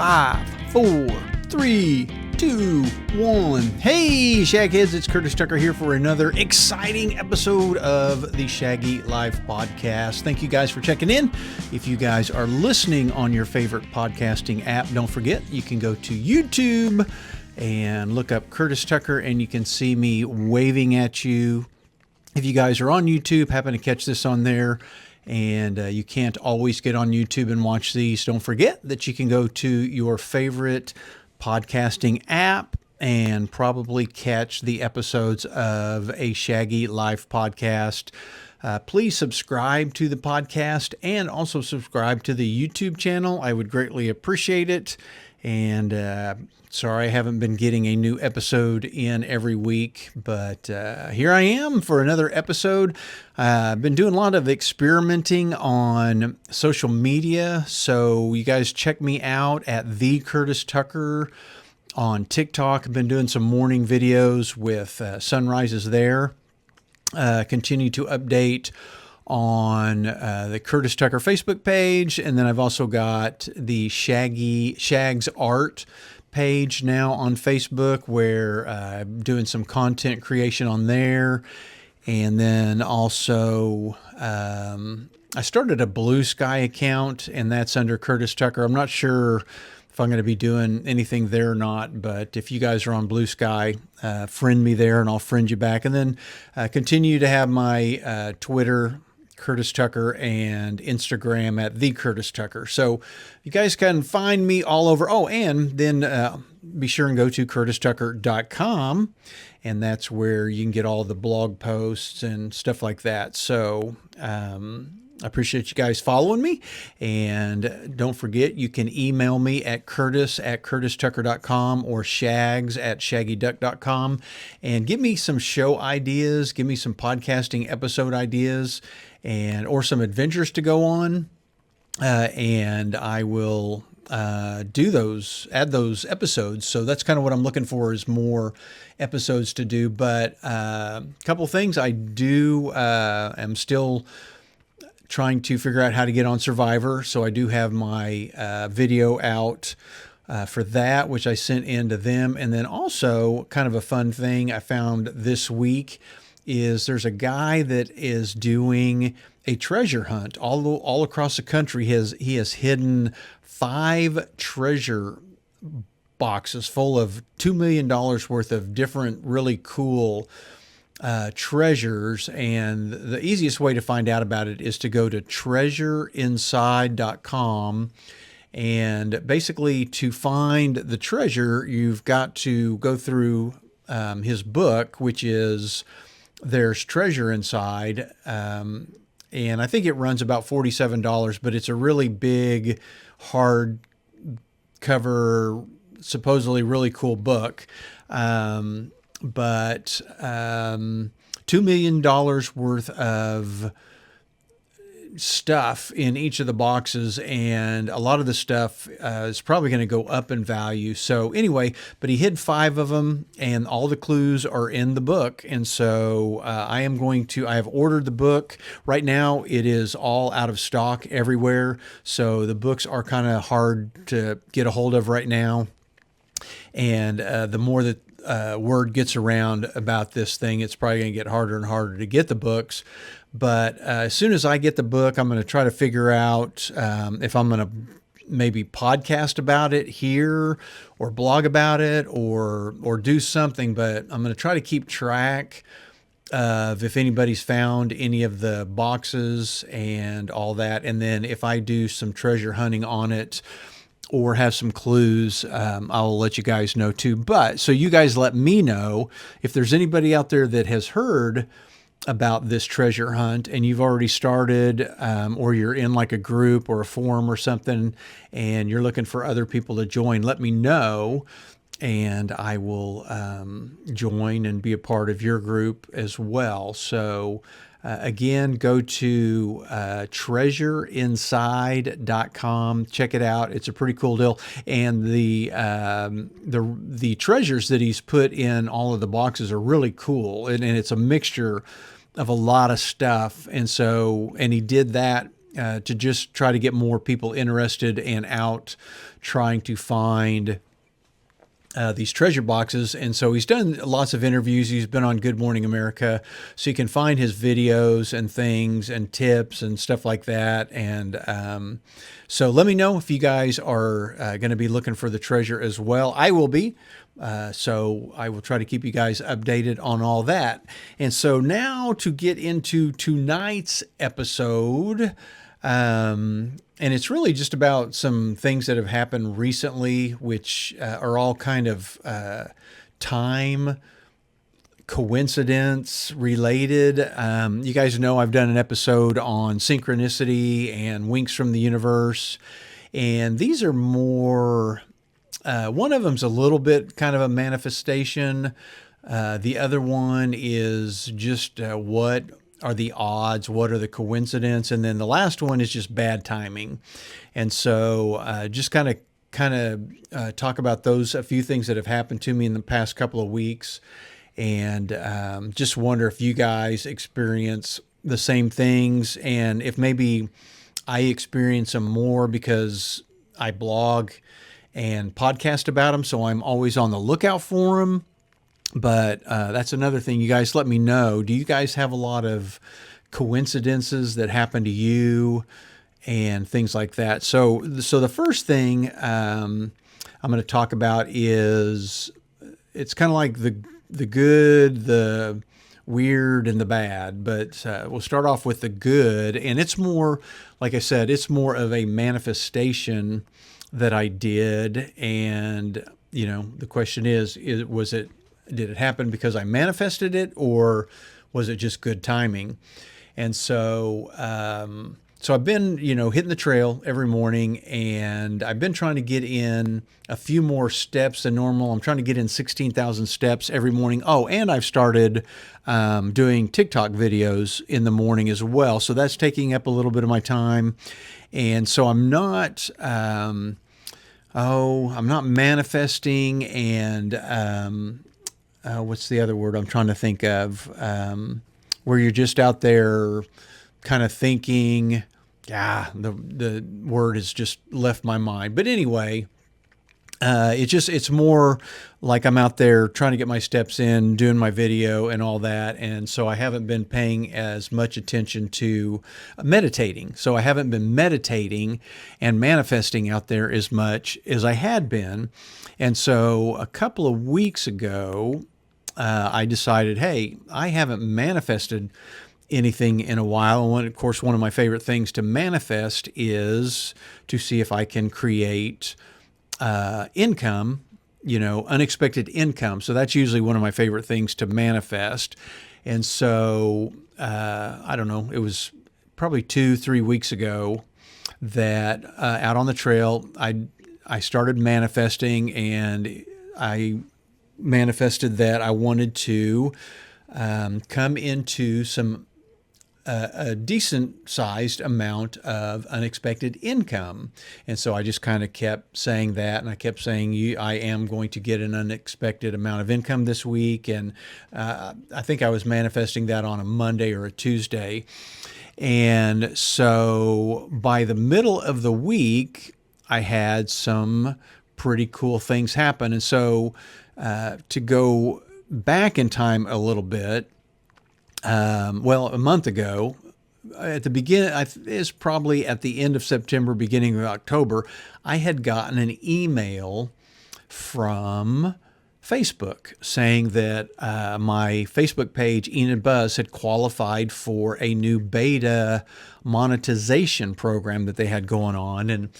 5, 4, 3, 2, 1. Hey, Shagheads, it's Curtis Tucker here for another exciting episode of the Shaggy Life Podcast. Thank you guys for checking in. If you guys are listening on your favorite podcasting app, don't forget you can go to YouTube and look up Curtis Tucker and you can see me waving at you. If you guys are on YouTube, happen to catch this on there, and you can't always get on YouTube and watch these, don't forget that you can go to your favorite podcasting app and probably catch the episodes of a Shaggy Life podcast. Please subscribe to the podcast and also subscribe to the YouTube channel. I would greatly appreciate it. And sorry I haven't been getting a new episode in every week, but here I am for another episode. I've been doing a lot of experimenting on social media, so you guys check me out at The Curtis Tucker on TikTok. I've been doing some morning videos with sunrises there. Continue to update on the Curtis Tucker Facebook page, and then I've also got the Shags Art page now on Facebook, where I'm doing some content creation on there. And then also I started a Blue Sky account, and that's under Curtis Tucker. I'm not sure if I'm going to be doing anything there or not, but if you guys are on Blue Sky, friend me there and I'll friend you back. And then continue to have my Twitter, Curtis Tucker, and Instagram at The Curtis Tucker. So you guys can find me all over. Oh, and then be sure and go to curtistucker.com, and that's where you can get all the blog posts and stuff like that. So I appreciate you guys following me. And don't forget, you can email me at curtis@curtistucker.com or shags@shaggyduck.com and give me some show ideas, give me some podcasting episode ideas, or some adventures to go on. And I will do those, add those episodes. So that's kind of what I'm looking for, is more episodes to do. But a couple things I am still trying to figure out how to get on Survivor. So I do have my video out for that, which I sent in to them. And then also kind of a fun thing I found this week is there's a guy that is doing a treasure hunt all across the country. He has hidden 5 treasure boxes full of $2 million worth of different really cool treasures. And the easiest way to find out about it is to go to treasureinside.com. And basically, to find the treasure, you've got to go through his book, which is There's Treasure Inside. And I think it runs about $47, but it's a really big, hard cover, supposedly really cool book. $2 million worth of stuff in each of the boxes, and a lot of the stuff is probably going to go up in value. So anyway, but he hid 5 of them, and all the clues are in the book. And so I have ordered the book. Right now it is all out of stock everywhere, so the books are kind of hard to get a hold of right now. And the more that word gets around about this thing, it's probably going to get harder and harder to get the books. But as soon as I get the book, I'm going to try to figure out if I'm going to maybe podcast about it here or blog about it or do something. But I'm going to try to keep track of if anybody's found any of the boxes and all that. And then if I do some treasure hunting on it or have some clues, I'll let you guys know too. But so you guys let me know if there's anybody out there that has heard about this treasure hunt and you've already started, or you're in like a group or a forum or something and you're looking for other people to join, let me know and I will join and be a part of your group as well. So again, go to treasureinside.com. Check it out. It's a pretty cool deal. And the treasures that he's put in all of the boxes are really cool. And it's a mixture of a lot of stuff. And he did that to just try to get more people interested and out trying to find these treasure boxes. And so he's done lots of interviews. He's been on Good Morning America. So you can find his videos and things and tips and stuff like that. And so let me know if you guys are going to be looking for the treasure as well. I will be. So I will try to keep you guys updated on all that. And so now to get into tonight's episode, and it's really just about some things that have happened recently, which are all kind of time coincidence related. You guys know I've done an episode on synchronicity and winks from the universe. And these are more, one of them's a little bit kind of a manifestation. The other one is just what are the odds? What are the coincidence? And then the last one is just bad timing. And so just kind of talk about those, a few things that have happened to me in the past couple of weeks. And just wonder if you guys experience the same things, and if maybe I experience them more because I blog and podcast about them. So I'm always on the lookout for them. But that's another thing. You guys let me know. Do you guys have a lot of coincidences that happen to you and things like that? So the first thing I'm going to talk about is, it's kind of like the good, the weird, and the bad. But we'll start off with the good. And it's more, like I said, it's more of a manifestation that I did. And, you know, the question is did it happen because I manifested it, or was it just good timing? And so, so I've been, hitting the trail every morning, and I've been trying to get in a few more steps than normal. I'm trying to get in 16,000 steps every morning. Oh, and I've started doing TikTok videos in the morning as well. So that's taking up a little bit of my time. And so I'm not, I'm not manifesting, and what's the other word I'm trying to think of? Where you're just out there kind of thinking, the word has just left my mind. But anyway, it's more like I'm out there trying to get my steps in, doing my video and all that. And so I haven't been paying as much attention to meditating. So I haven't been meditating and manifesting out there as much as I had been. And so a couple of weeks ago, I decided, hey, I haven't manifested anything in a while. And of course, one of my favorite things to manifest is to see if I can create income, unexpected income. So that's usually one of my favorite things to manifest. And so, I don't know, it was probably 2-3 weeks ago that out on the trail, I started manifesting, and I manifested that I wanted to come into a decent sized amount of unexpected income. And so I just kind of kept saying that, and I kept saying, I am going to get an unexpected amount of income this week. And I think I was manifesting that on a Monday or a Tuesday. And so by the middle of the week, I had some pretty cool things happen. And so to go back in time a little bit, a month ago, at the beginning, it's probably at the end of September, beginning of October, I had gotten an email from Facebook saying that my Facebook page, Enid Buzz, had qualified for a new beta monetization program that they had going on. And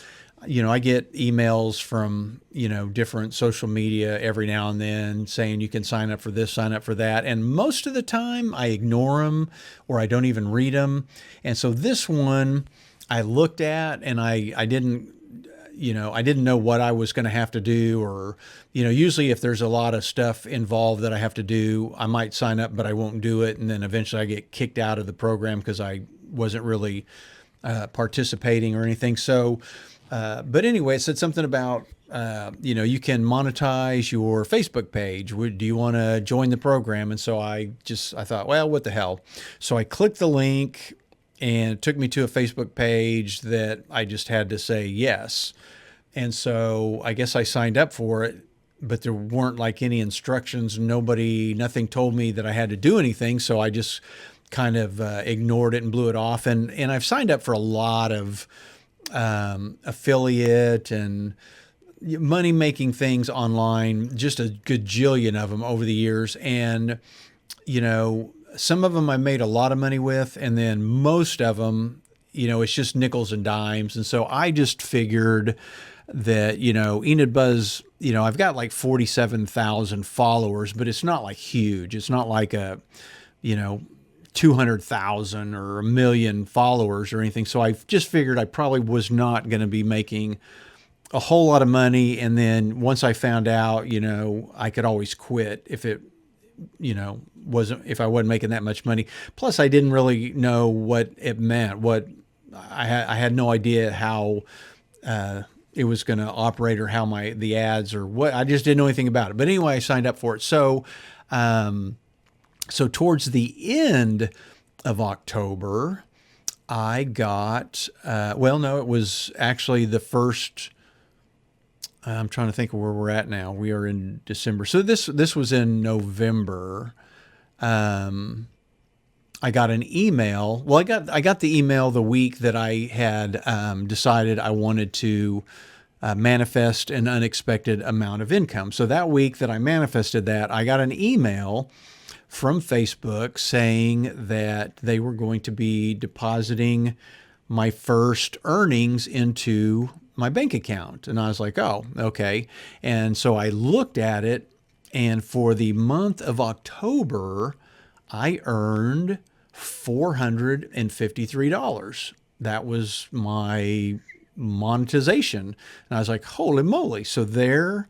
I get emails from, different social media every now and then saying you can sign up for this, sign up for that. And most of the time I ignore them, or I don't even read them. And so this one I looked at, and I didn't know what I was going to have to do, or, usually if there's a lot of stuff involved that I have to do, I might sign up, but I won't do it. And then eventually I get kicked out of the program because I wasn't really participating or anything. So, but anyway, it said something about, you can monetize your Facebook page. Do you want to join the program? And so I thought, well, what the hell? So I clicked the link, and it took me to a Facebook page that I just had to say yes. And so I guess I signed up for it, but there weren't like any instructions. Nothing told me that I had to do anything. So I just kind of ignored it and blew it off. And I've signed up for a lot of affiliate and money making things online, just a gajillion of them over the years. And, some of them I made a lot of money with, and then most of them, it's just nickels and dimes. And so I just figured that, Enid Buzz, I've got like 47,000 followers, but it's not like huge. It's not like a, 200,000 or a million followers or anything. So I just figured I probably was not going to be making a whole lot of money. And then once I found out, I could always quit if it, if I wasn't making that much money. Plus I didn't really know what it meant. I had no idea how, it was going to operate or how the ads or what. I just didn't know anything about it. But anyway, I signed up for it. So, so towards the end of October, I got, no, it was actually the first. I'm trying to think of where we're at now. We are in December. So this was in November. I got an email. Well, I got the email the week that I had decided I wanted to manifest an unexpected amount of income. So that week that I manifested that, I got an email from Facebook saying that they were going to be depositing my first earnings into my bank account. And I was like, oh, okay. And so I looked at it, and for the month of October, I earned $453. That was my monetization. And I was like, holy moly. So there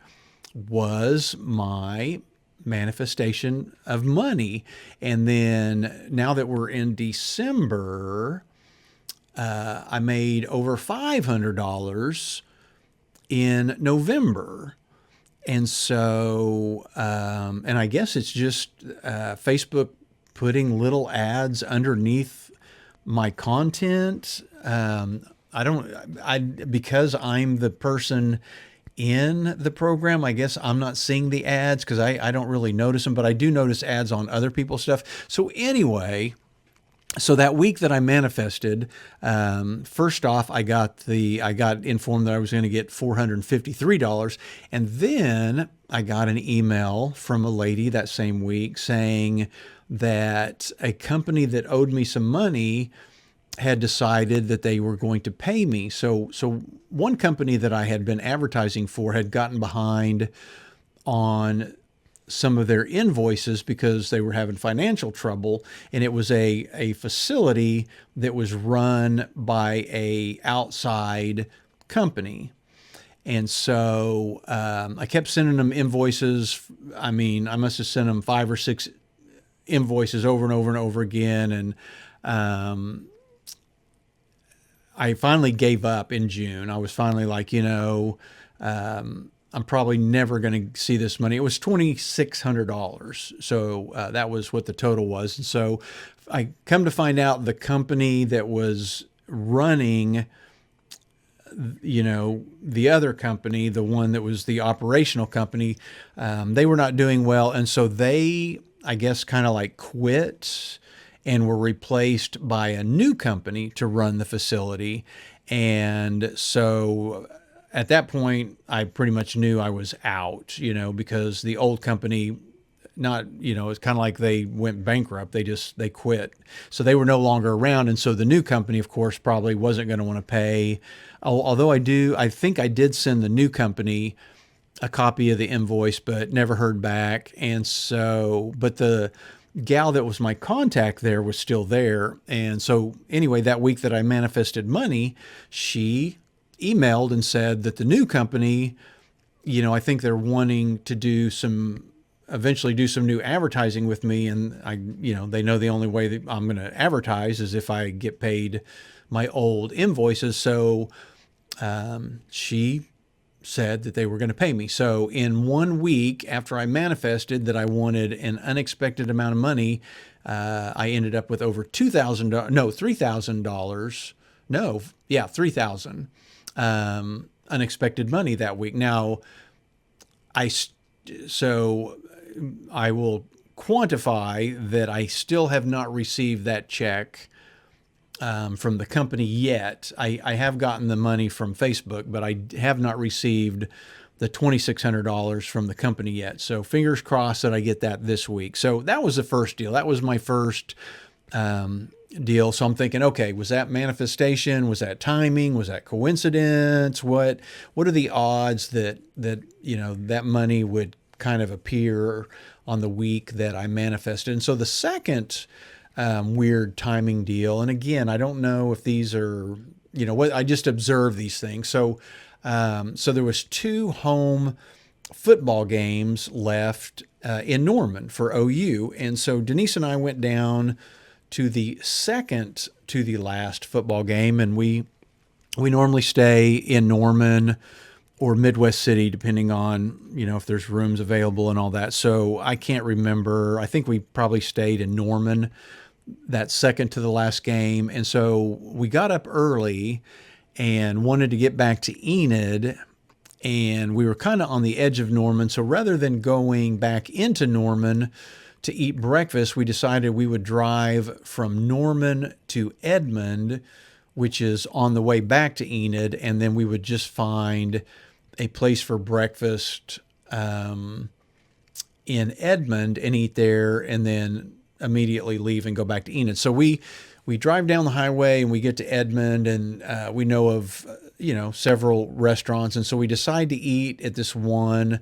was my manifestation of money. And then now that we're in December, I made over $500 in November. And so, and I guess it's just Facebook putting little ads underneath my content. Because I'm the person in the program, I guess I'm not seeing the ads because I don't really notice them, but I do notice ads on other people's stuff. So anyway, so that week that I manifested, first off, I got informed that I was going to get $453. And then I got an email from a lady that same week saying that a company that owed me some money had decided that they were going to pay me. So one company that I had been advertising for had gotten behind on some of their invoices because they were having financial trouble. And it was a facility that was run by a outside company. And so I kept sending them invoices. I mean, I must have sent them 5 or 6 invoices over and over and over again. And I finally gave up in June. I was finally like, I'm probably never going to see this money. It was $2,600. So that was what the total was. And so I come to find out the company that was running, the other company, the one that was the operational company, they were not doing well. And so they, I guess, kind of like quit and were replaced by a new company to run the facility. And so at that point, I pretty much knew I was out, because the old company, it's kind of like they went bankrupt. They quit. So they were no longer around. And so the new company, of course, probably wasn't going to want to pay. Although I think I did send the new company a copy of the invoice, but never heard back. And so, but the gal that was my contact there was still there. And so anyway, that week that I manifested money, she emailed and said that the new company, I think they're wanting to eventually do some new advertising with me. And they know the only way that I'm going to advertise is if I get paid my old invoices. So she said that they were going to pay me. So in 1 week after I manifested that I wanted an unexpected amount of money, I ended up with over $2,000, no, $3,000. No, yeah, 3,000 unexpected money that week. Now, I so I will quantify that I still have not received that check from the company yet. I have gotten the money from Facebook, but I have not received the $2,600 from the company yet. So fingers crossed that I get that this week. So that was the first deal. That was my first deal. So I'm thinking, okay, was that manifestation? Was that timing? Was that coincidence? What are the odds that that money would kind of appear on the week that I manifested? And so the second weird timing deal, and again, I don't know if these are, what I just observe these things. So there was 2 home football games left in Norman for OU, and so Denise and I went down to the second to the last football game, and we normally stay in Norman or Midwest City, depending on, if there's rooms available and all that. So I can't remember. I think we probably stayed in Norman that second to the last game. And so we got up early and wanted to get back to Enid, and we were kind of on the edge of Norman. So rather than going back into Norman to eat breakfast, we decided we would drive from Norman to Edmond, which is on the way back to Enid, and then we would just find a place for breakfast in Edmond and eat there, and then immediately leave and go back to Enid. So we drive down the highway and we get to Edmond, and we know of several restaurants, and so we decide to eat at this one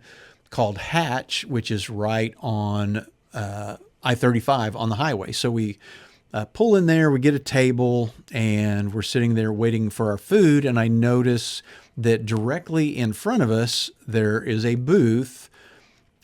called Hatch, which is right on I-35 on the highway. So we pull in there, we get a table, and we're sitting there waiting for our food, and I notice that directly in front of us there is a booth,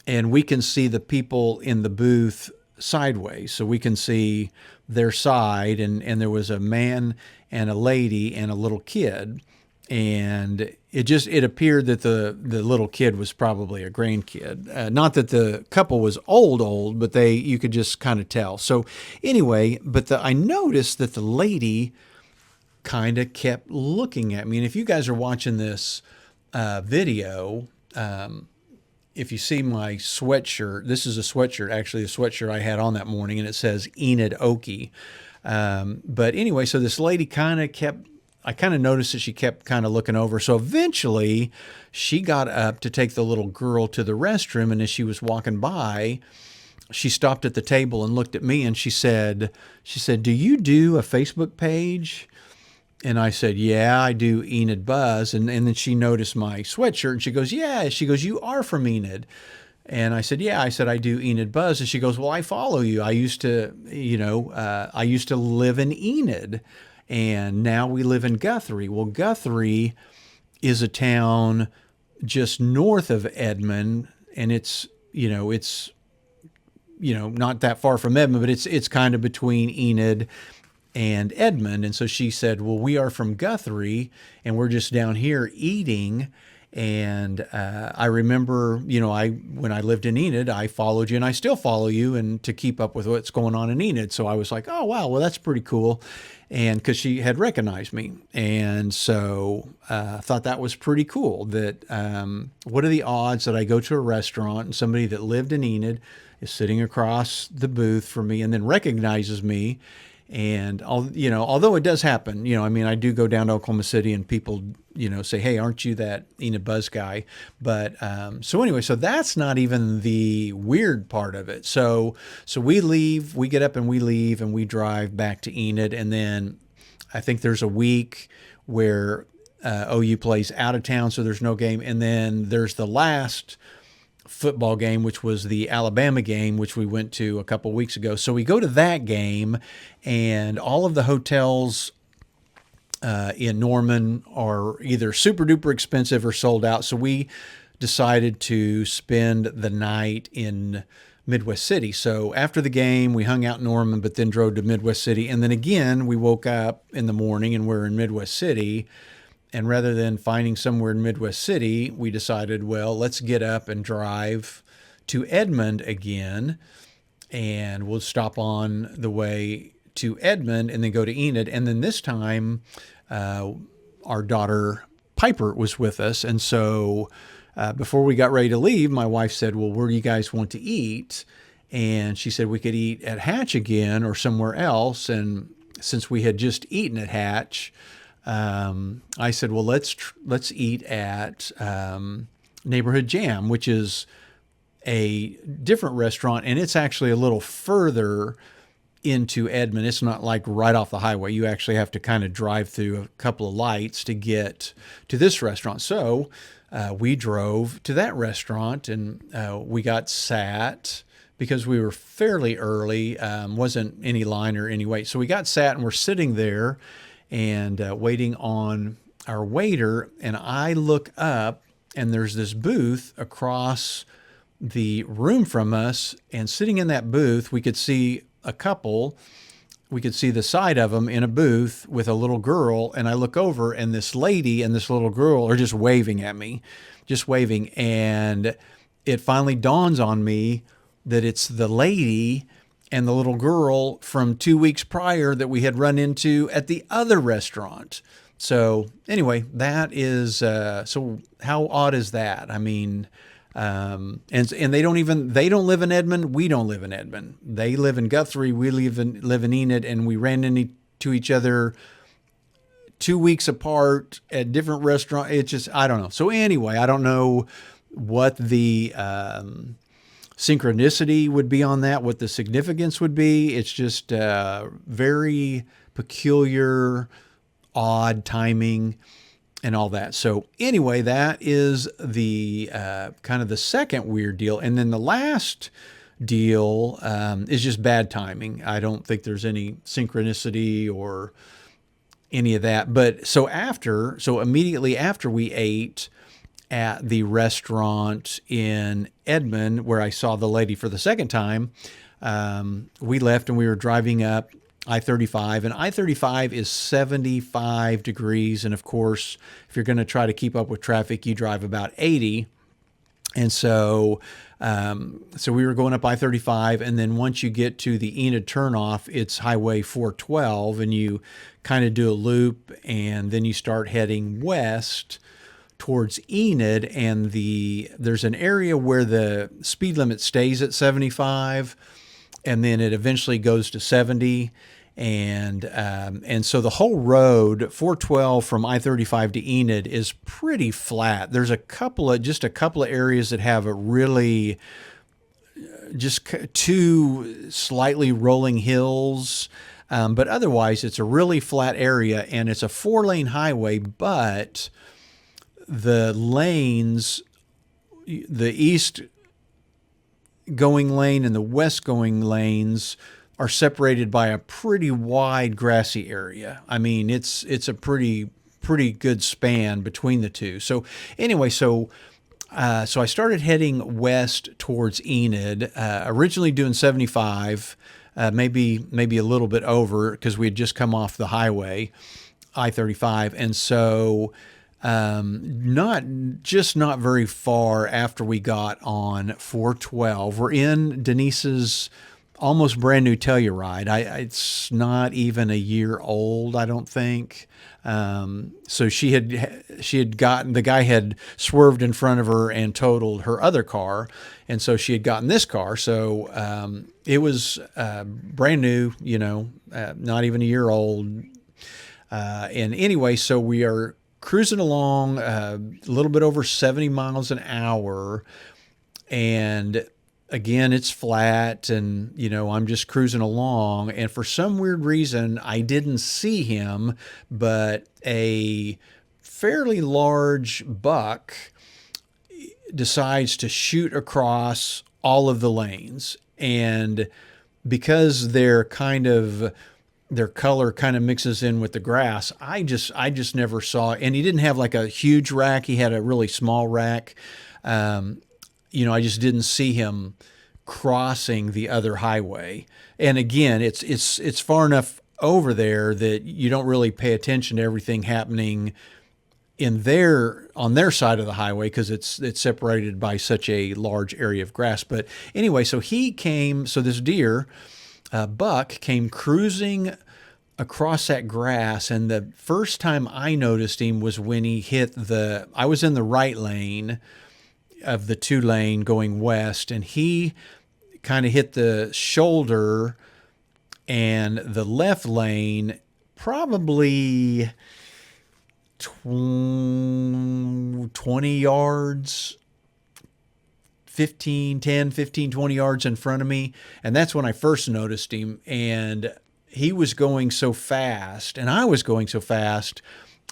and we can see the people in the booth sideways. So we can see their side, and there was a man and a lady and a little kid. And it appeared that the little kid was probably a grandkid. Not that the couple was old, but you could just kind of tell. So anyway, I noticed that the lady kind of kept looking at me. And if you guys are watching this video, if you see my sweatshirt, this is a sweatshirt, actually a sweatshirt I had on that morning, and it says Enid Okie. But anyway, so this lady I kind of noticed that she kept kind of looking over. So eventually she got up to take the little girl to the restroom. And as she was walking by, she stopped at the table and looked at me, and she said, "Do you do a Facebook page?" And I said, "Yeah, I do Enid Buzz." And then she noticed my sweatshirt, and she goes, "Yeah." She goes, "You are from Enid." And I said, "Yeah." I said, "I do Enid Buzz." And she goes, "Well, I follow you. I used to live in Enid, and now we live in Guthrie." Well, Guthrie is a town just north of Edmond, and it's not that far from Edmond, but it's kind of between Enid and Edmond. And so she said, "Well, we are from Guthrie, and we're just down here eating." And I remember, when I lived in Enid, I followed you, and I still follow you, and to keep up with what's going on in Enid. So I was like, "Oh, wow, well, that's pretty cool." And because she had recognized me. And so I thought that was pretty cool. That what are the odds that I go to a restaurant and somebody that lived in Enid is sitting across the booth from me and then recognizes me. And although it does happen, I do go down to Oklahoma City and people, say, "Hey, aren't you that Enid Buzz guy?" But so anyway, so that's not even the weird part of it. So we leave, we get up and we leave, and we drive back to Enid, and then I think there's a week where OU plays out of town, so there's no game, and then there's the last football game, which was the Alabama game, which we went to a couple weeks ago. So we go to that game, and all of the hotels in Norman are either super duper expensive or sold out. So we decided to spend the night in Midwest City. So after the game, we hung out in Norman, but then drove to Midwest City. And then again, we woke up in the morning and we're in Midwest City. And rather than finding somewhere in Midwest City, we decided, well, let's get up and drive to Edmond again. and we'll stop on the way to Edmond and then go to Enid. And then this time, our daughter Piper was with us. And so before we got ready to leave, my wife said, well, where do you guys want to eat? And she said we could eat at Hatch again or somewhere else. And since we had just eaten at Hatch, I said, well, let's eat at Neighborhood Jam, which is a different restaurant, and it's actually a little further into Edmond. It's not like right off the highway. You actually have to kind of drive through a couple of lights to get to this restaurant. So we drove to that restaurant, and we got sat because we were fairly early. Wasn't any line or any wait. So we got sat, and we're sitting there and waiting on our waiter. And I look up, and there's this booth across the room from us, and sitting in that booth, we could see a couple. We could see the side of them in a booth with a little girl. And I look over, and this lady and this little girl are just waving at me, just waving. And it finally dawns on me that it's the lady and the little girl from 2 weeks prior that we had run into at the other restaurant. So anyway, that is, so how odd is that? I mean, and they don't live in Edmond. We don't live in Edmond. They live in Guthrie. We live in Enid, and we ran into each other 2 weeks apart at different restaurants. It's just, I don't know. So anyway, I don't know what the synchronicity would be on that, what the significance would be. It's just very peculiar, odd timing and all that. So anyway, that is the kind of the second weird deal. And then the last deal is just bad timing. I don't think there's any synchronicity or any of that. But so immediately after we ate at the restaurant in Edmond, where I saw the lady for the second time, we left and we were driving up I-35, and I-35 is 75 degrees. And of course, if you're going to try to keep up with traffic, you drive about 80. And so we were going up I-35, and then once you get to the Enid turnoff, it's Highway 412, and you kind of do a loop, and then you start heading west towards Enid, and there's an area where the speed limit stays at 75, and then it eventually goes to 70. And so the whole road, 412 from I-35 to Enid, is pretty flat. There's just a couple of areas that have a really, just two slightly rolling hills. But otherwise, it's a really flat area, and it's a 4-lane highway, but the lanes, the east going lane and the west going lanes, are separated by a pretty wide grassy area. I mean, it's a pretty good span between the two. So anyway, so I started heading west towards Enid, originally doing 75, maybe a little bit over, because we had just come off the highway, I-35. And so not very far after we got on 412, we're in Denise's almost brand new Telluride. It's not even a year old, I don't think. So she had gotten, the guy had swerved in front of her and totaled her other car. And so she had gotten this car. So it was brand new, not even a year old. And anyway, so we are cruising along a little bit over 70 miles an hour. And again, it's flat, and, I'm just cruising along. And for some weird reason, I didn't see him, but a fairly large buck decides to shoot across all of the lanes. And because their color kind of mixes in with the grass, I just never saw. And he didn't have like a huge rack. He had a really small rack. I just didn't see him crossing the other highway. And again, it's far enough over there that you don't really pay attention to everything happening on their side of the highway because it's separated by such a large area of grass. But anyway, so this deer, buck, came cruising across that grass, and the first time I noticed him was when he hit I was in the right lane of the 2-lane going west, and he kind of hit the shoulder, and the left lane probably 20 yards, 15, 20 yards in front of me. And that's when I first noticed him. And he was going so fast, and I was going so fast,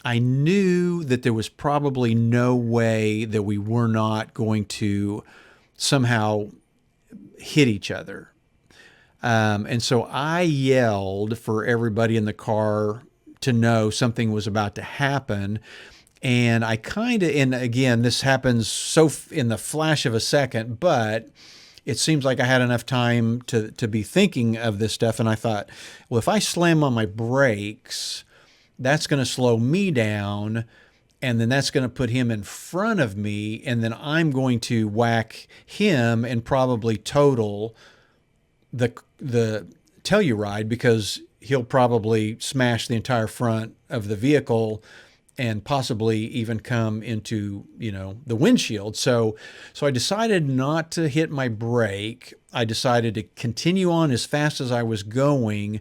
I knew that there was probably no way that we were not going to somehow hit each other. And so I yelled for everybody in the car to know something was about to happen. And and again, this happens so in the flash of a second, but it seems like I had enough time to be thinking of this stuff. And I thought, well, if I slam on my brakes, that's going to slow me down. And then that's going to put him in front of me. And then I'm going to whack him and probably total the Telluride, because he'll probably smash the entire front of the vehicle and possibly even come into, the windshield. So I decided not to hit my brake. I decided to continue on as fast as I was going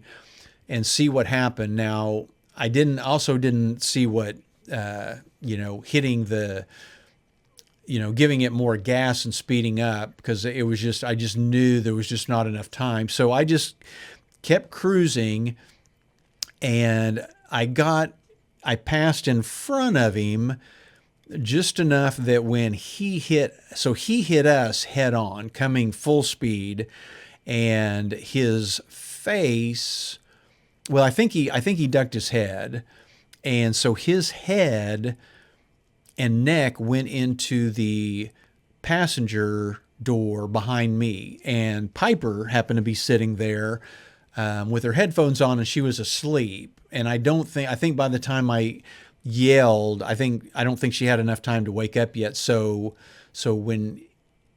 and see what happened. Now, I didn't see what, hitting giving it more gas and speeding up, because I just knew there was just not enough time. So I just kept cruising, and I passed in front of him just enough that when he hit us head on, coming full speed, and his face, well, I think he ducked his head, and so his head and neck went into the passenger door behind me, and Piper happened to be sitting there with her headphones on, and she was asleep. And I think by the time I yelled, I don't think she had enough time to wake up yet. So when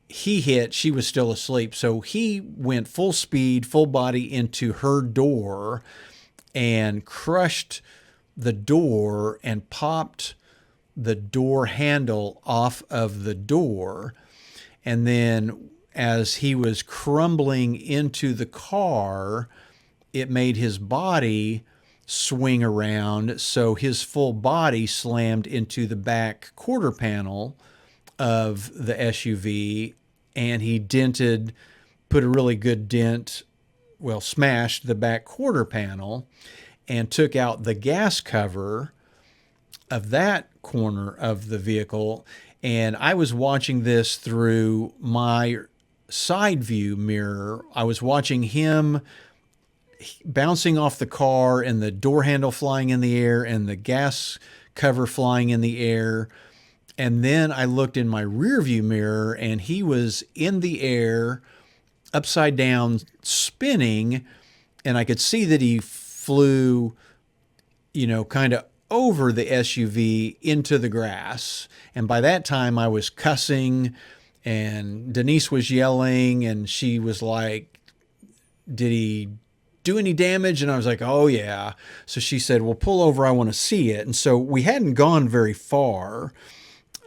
he hit, she was still asleep. So he went full speed, full body into her door and crushed the door and popped the door handle off of the door. And then as he was crumbling into the car, it made his body swing around, so his full body slammed into the back quarter panel of the SUV, and he put a really good dent, smashed the back quarter panel and took out the gas cover of that corner of the vehicle. And I was watching this through my side view mirror. I was watching him bouncing off the car, and the door handle flying in the air, and the gas cover flying in the air. And then I looked in my rear view mirror, and he was in the air, upside down, spinning. And I could see that he flew, kind of over the SUV into the grass. And by that time I was cussing, and Denise was yelling, and she was like, "Did he do any damage?" And I was like, "Oh yeah." So she said, "Well, pull over, I want to see it." And so we hadn't gone very far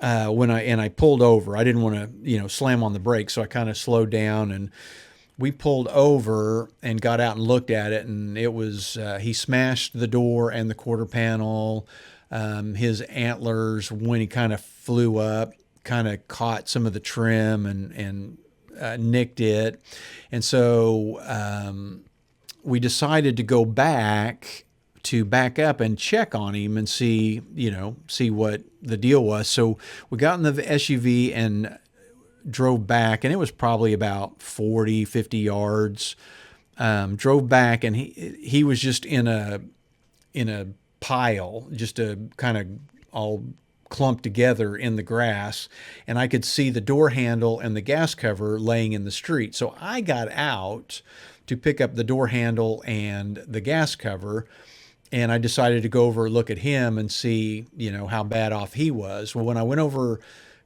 when I pulled over. I didn't want to, slam on the brakes, so I kind of slowed down, and we pulled over and got out and looked at it. And it was he smashed the door and the quarter panel. His antlers, when he kind of flew up, kind of caught some of the trim and nicked it. And so we decided to go back up and check on him and see what the deal was. So we got in the SUV and drove back, and it was probably about 40, 50 yards. Drove back, and he was just in a pile, just a kind of all clumped together in the grass, and I could see the door handle and the gas cover laying in the street. So I got out to pick up the door handle and the gas cover. and I decided to go over and look at him and see, how bad off he was. Well, when I went over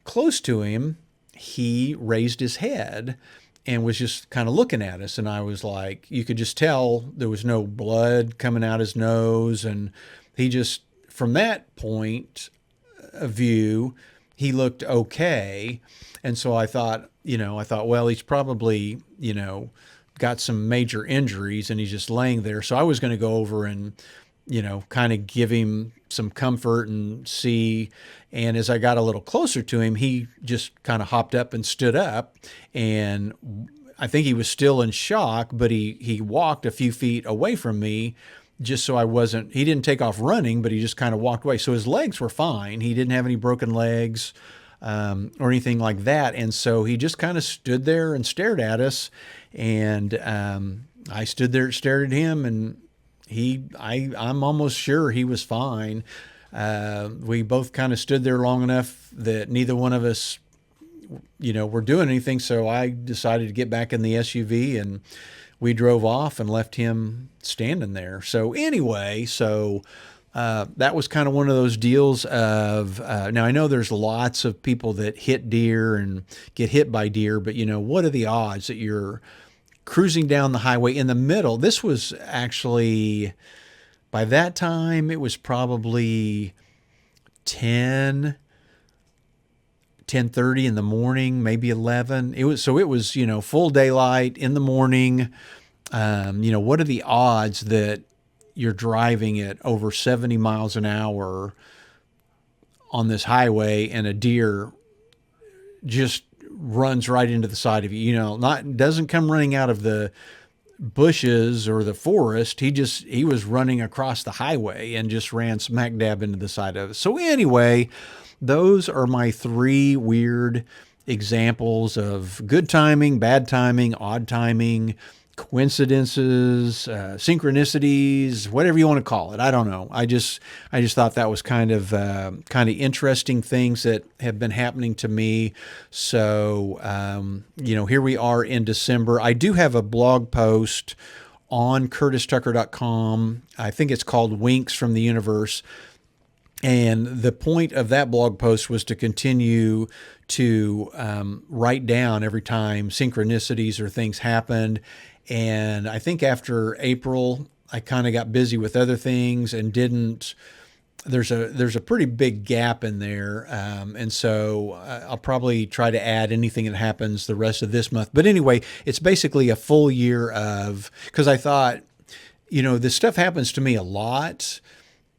close to him, he raised his head and was just kind of looking at us. And I was like, you could just tell there was no blood coming out his nose. And he just, from that point of view, he looked okay. And so I thought, well, he's probably, got some major injuries and he's just laying there. So I was going to go over and, kind of give him some comfort and see. And as I got a little closer to him, he just kind of hopped up and stood up. And I think he was still in shock, but he walked a few feet away from me just so he didn't take off running, but he just kind of walked away. So his legs were fine. He didn't have any broken legs or anything like that. And so he just kind of stood there and stared at us. And I stood there, stared at him, and I'm almost sure he was fine. We both kind of stood there long enough that neither one of us, were doing anything. So I decided to get back in the SUV and we drove off and left him standing there. So anyway, that was kind of one of those deals of, now I know there's lots of people that hit deer and get hit by deer, but what are the odds that you're cruising down the highway in the middle? This was actually, by that time, it was probably 10:30 in the morning, maybe 11. It was full daylight in the morning. What are the odds that you're driving at over 70 miles an hour on this highway and a deer just runs right into the side of you? Doesn't come running out of the bushes or the forest. He was running across the highway and just ran smack dab into the side of it. So anyway, those are my 3 weird examples of good timing, bad timing, odd timing, coincidences, synchronicities, whatever you want to call it. I don't know. I just thought that was kind of interesting things that have been happening to me. So, here we are in December. I do have a blog post on curtistucker.com. I think it's called Winks from the Universe. And the point of that blog post was to continue to write down every time synchronicities or things happened. And I think after April, I kind of got busy with other things and didn't. There's a pretty big gap in there. And so I'll probably try to add anything that happens the rest of this month. But anyway, it's basically a full year because I thought, this stuff happens to me a lot.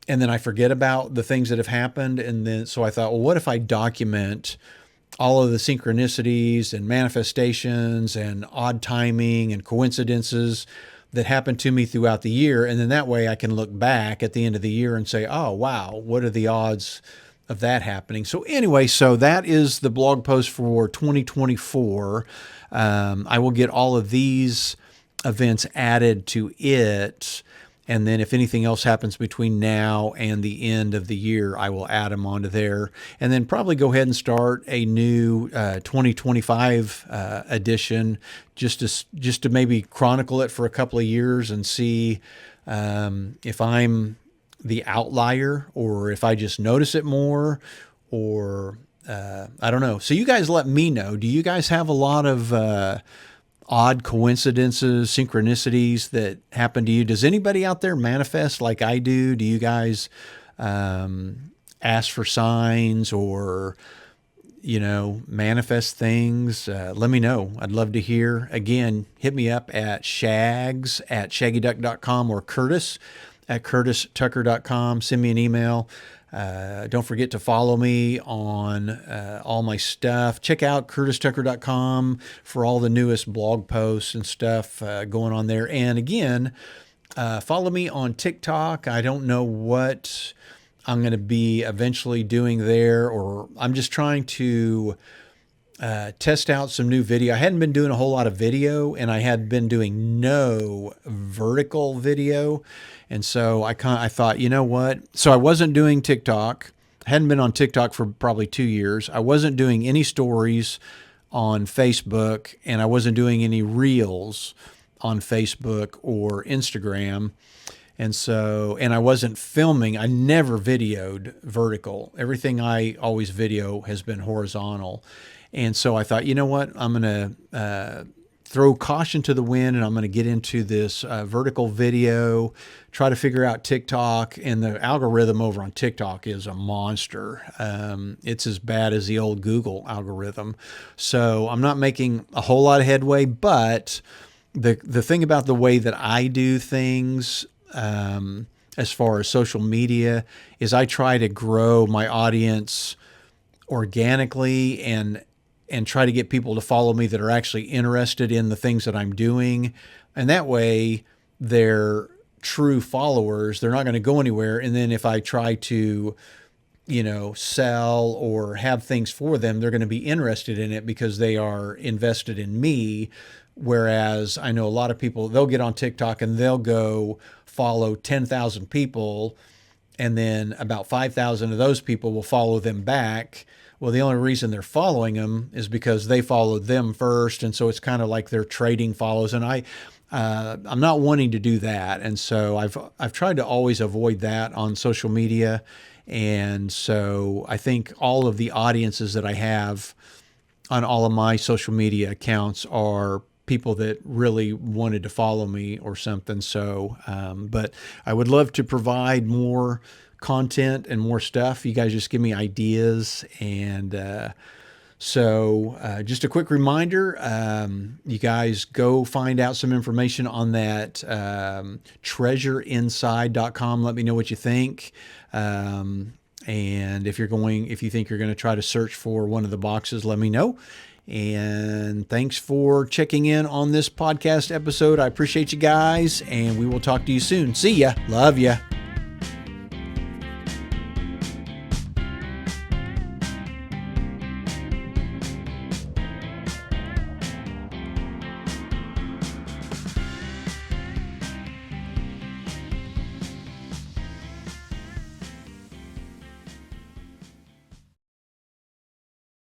And then I forget about the things that have happened. And then, so I thought, well, what if I document all of the synchronicities and manifestations and odd timing and coincidences that happened to me throughout the year. And then that way I can look back at the end of the year and say, oh, wow, what are the odds of that happening? So anyway, so that is the blog post for 2024. I will get all of these events added to it. And then if anything else happens between now and the end of the year, I will add them onto there. And then probably go ahead and start a new 2025 edition just to maybe chronicle it for a couple of years and see if I'm the outlier or if I just notice it more or I don't know. So you guys let me know. Do you guys have a lot of odd coincidences, synchronicities that happen to you? Does anybody out there manifest like I do? Do you guys ask for signs or, manifest things? Let me know. I'd love to hear. Again, hit me up at shags@shaggyduck.com or curtis@curtistucker.com. Send me an email. Don't forget to follow me on all my stuff. Check out curtistucker.com for all the newest blog posts and stuff going on there. And again, follow me on TikTok. I don't know what I'm going to be eventually doing there, or I'm just trying to test out some new video. I hadn't been doing a whole lot of video, and I had been doing no vertical video. And so I thought, you know what? So I wasn't doing TikTok. I hadn't been on TikTok for probably 2 years. I wasn't doing any stories on Facebook, and I wasn't doing any reels on Facebook or Instagram. And I wasn't filming. I never videoed vertical. Everything I always video has been horizontal. And so I thought, you know what? I'm going to throw caution to the wind, and I'm going to get into this vertical video, try to figure out TikTok. And the algorithm over on TikTok is a monster. It's as bad as the old Google algorithm. So I'm not making a whole lot of headway, but the thing about the way that I do things, as far as social media, is I try to grow my audience organically and try to get people to follow me that are actually interested in the things that I'm doing. And that way they're true followers. They're not going to go anywhere. And then if I try to, sell or have things for them, they're going to be interested in it because they are invested in me. Whereas I know a lot of people, they'll get on TikTok and they'll go follow 10,000 people, and then about 5,000 of those people will follow them back. Well, the only reason they're following them is because they followed them first. And so it's kind of like they're trading follows. And I'm not wanting to do that. And so I've tried to always avoid that on social media. And so I think all of the audiences that I have on all of my social media accounts are people that really wanted to follow me or something. So, but I would love to provide more content and more stuff. You guys just give me ideas. And so just a quick reminder, you guys go find out some information on that treasureinside.com. Let me know what you think. And if you think you're going to try to search for one of the boxes, let me know. And thanks for checking in on this podcast episode. I appreciate you guys, and we will talk to you soon. See ya. Love ya.